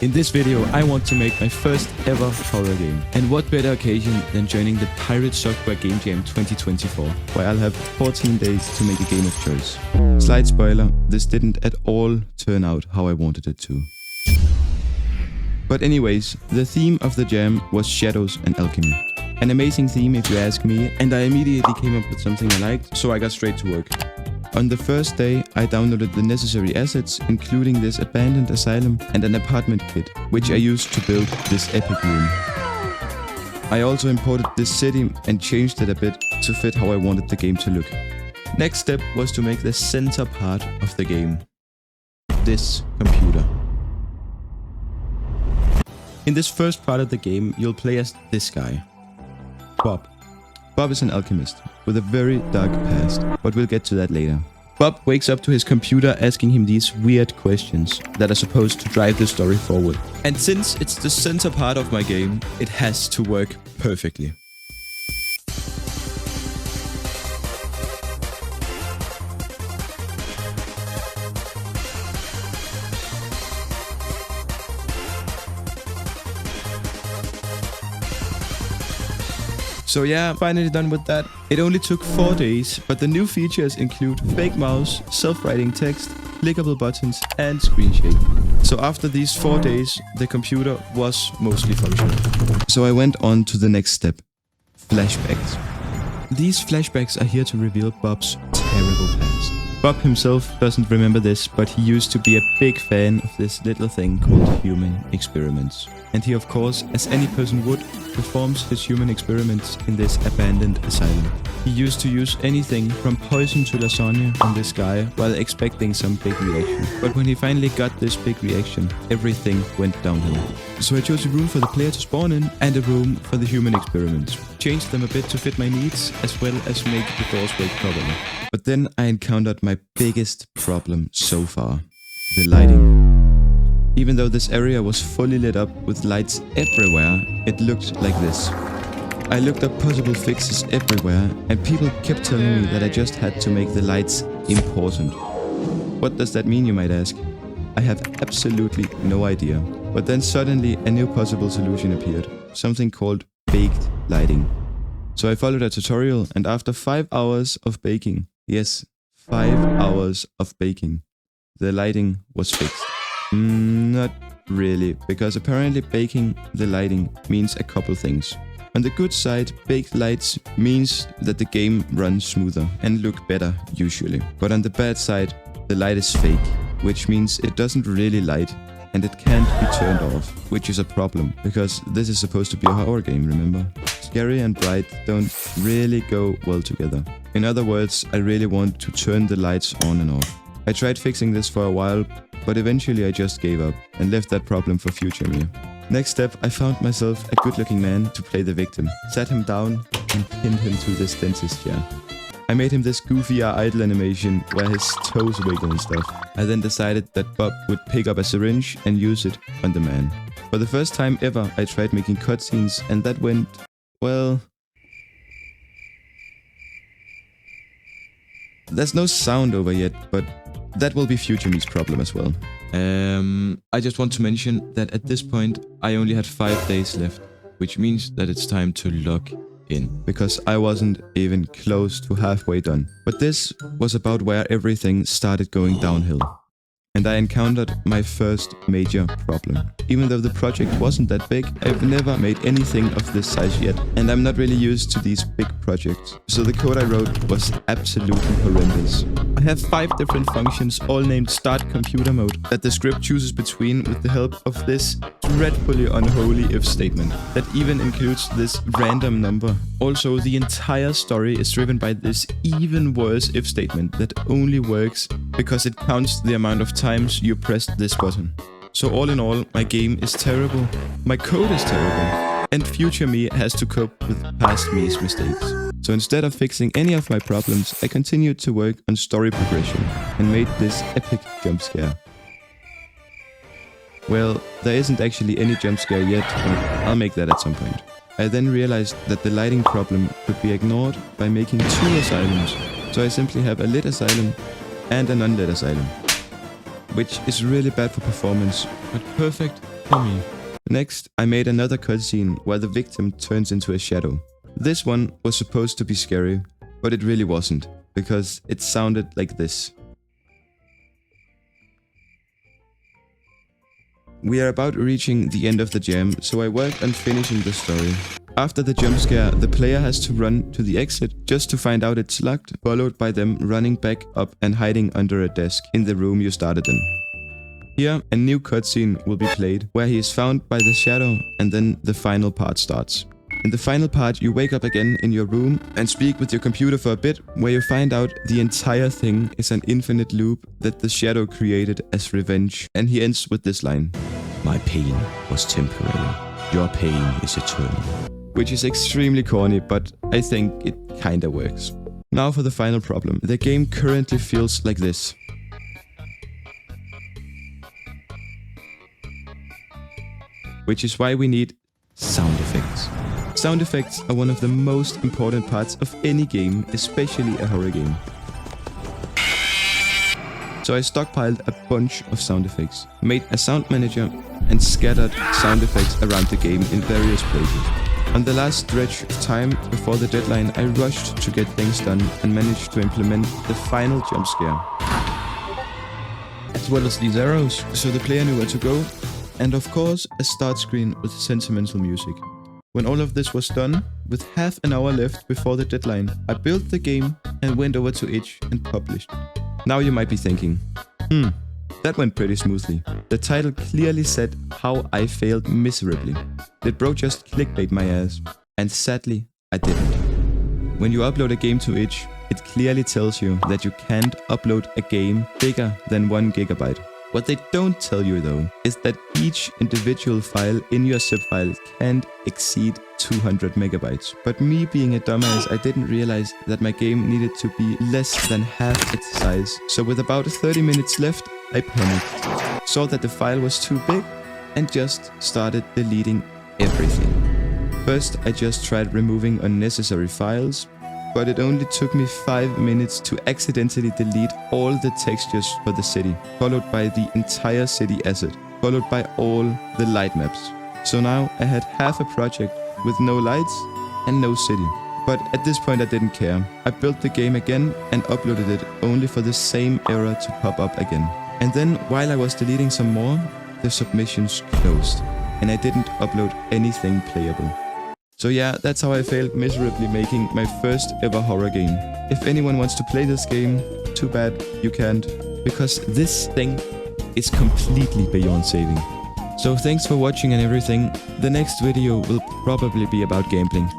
In this video, I want to make my first ever horror game. And what better occasion than joining the Pirate Software Game Jam 2024, where I'll have 14 days to make a game of choice. Slight spoiler, this didn't at all turn out how I wanted it to. But anyways, the theme of the jam was shadows and alchemy. An amazing theme if you ask me, and I immediately came up with something I liked, so I got straight to work. On the first day, I downloaded the necessary assets, including this abandoned asylum and an apartment kit, which I used to build this epic room. I also imported this city and changed it a bit to fit how I wanted the game to look. Next step was to make the center part of the game. This computer. In this first part of the game, you'll play as this guy, Bob. Bob is an alchemist with a very dark past, but we'll get to that later. Bob wakes up to his computer asking him these weird questions that are supposed to drive the story forward. And since it's the center part of my game, it has to work perfectly. So yeah, finally done with that. It only took 4 days, but the new features include fake mouse, self-writing text, clickable buttons, and screen shake. So after these 4 days, the computer was mostly functional. So I went on to the next step, flashbacks. These flashbacks are here to reveal Bob's terrible past. Bob himself doesn't remember this, but he used to be a big fan of this little thing called human experiments. And he, of course, as any person would, performs his human experiments in this abandoned asylum. He used to use anything from poison to lasagna on this guy while expecting some big reaction. But when he finally got this big reaction, everything went downhill. So I chose a room for the player to spawn in and a room for the human experiments. Changed them a bit to fit my needs as well as make the doors work properly. But then I encountered my biggest problem so far, the lighting. Even though this area was fully lit up with lights everywhere, it looked like this. I looked up possible fixes everywhere, and people kept telling me that I just had to make the lights important. What does that mean, you might ask? I have absolutely no idea. But then suddenly a new possible solution appeared, something called baked lighting. So I followed a tutorial, and after 5 hours of baking, yes, 5 hours of baking, the lighting was fixed. Not really, because apparently baking the lighting means a couple things. On the good side, baked lights means that the game runs smoother and look better usually. But on the bad side, the light is fake, which means it doesn't really light and it can't be turned off, which is a problem, because this is supposed to be a horror game, remember? Scary and bright don't really go well together. In other words, I really want to turn the lights on and off. I tried fixing this for a while, but eventually I just gave up and left that problem for future me. Next step, I found myself a good-looking man to play the victim, sat him down and pinned him to this dentist chair. I made him this goofy idle animation where his toes wiggle and stuff. I then decided that Bob would pick up a syringe and use it on the man. For the first time ever, I tried making cutscenes and that went, well... There's no sound over yet, but that will be future me's problem as well. I just want to mention that at this point, I only had 5 days left, which means that it's time to log in, because I wasn't even close to halfway done. But this was about where everything started going downhill. And I encountered my first major problem. Even though the project wasn't that big, I've never made anything of this size yet, and I'm not really used to these big projects. So the code I wrote was absolutely horrendous. I have 5 different functions, all named Start Computer Mode, that the script chooses between with the help of this dreadfully unholy if statement, that even includes this random number. Also, the entire story is driven by this even worse if statement that only works because it counts the amount of times you pressed this button. So all in all, my game is terrible, my code is terrible, and future me has to cope with past me's mistakes. So instead of fixing any of my problems, I continued to work on story progression and made this epic jump scare. Well, there isn't actually any jump scare yet, but I'll make that at some point. I then realized that the lighting problem could be ignored by making 2 asylums, so I simply have a lit asylum and a non-lit asylum. which is really bad for performance, but perfect for me. Next, I made another cutscene where the victim turns into a shadow. This one was supposed to be scary, but it really wasn't, because it sounded like this. We are about reaching the end of the jam, so I worked on finishing the story. After the jump scare, the player has to run to the exit just to find out it's locked, followed by them running back up and hiding under a desk in the room you started in. Here, a new cutscene will be played, where he is found by the shadow, and then the final part starts. In the final part, you wake up again in your room and speak with your computer for a bit, where you find out the entire thing is an infinite loop that the shadow created as revenge, and he ends with this line: "My pain was temporary, your pain is eternal." Which is extremely corny, but I think it kinda works. Now for the final problem. The game currently feels like this. Which is why we need sound effects. Sound effects are one of the most important parts of any game, especially a horror game. So I stockpiled a bunch of sound effects, made a sound manager, and scattered sound effects around the game in various places. On the last stretch of time before the deadline, I rushed to get things done and managed to implement the final jump scare. As well as these arrows, so the player knew where to go, and of course a start screen with sentimental music. When all of this was done, with half an hour left before the deadline, I built the game and went over to itch and published. Now you might be thinking, that went pretty smoothly. The title clearly said how I failed miserably. Did bro just clickbait my ass? And sadly, I didn't. When you upload a game to itch, it clearly tells you that you can't upload a game bigger than 1 GB. What they don't tell you though, is that each individual file in your zip file can't exceed 200 megabytes. But me being a dumbass, I didn't realize that my game needed to be less than half its size. So with about 30 minutes left, I panicked, saw that the file was too big, and just started deleting everything. First, I just tried removing unnecessary files, but it only took me 5 minutes to accidentally delete all the textures for the city, followed by the entire city asset, followed by all the light maps. So now I had half a project with no lights and no city. But at this point I didn't care. I built the game again and uploaded it only for the same error to pop up again. And then while I was deleting some more, the submissions closed, and I didn't upload anything playable. So yeah, that's how I failed miserably making my first ever horror game. If anyone wants to play this game, too bad you can't, because this thing is completely beyond saving. So thanks for watching and everything. The next video will probably be about gambling.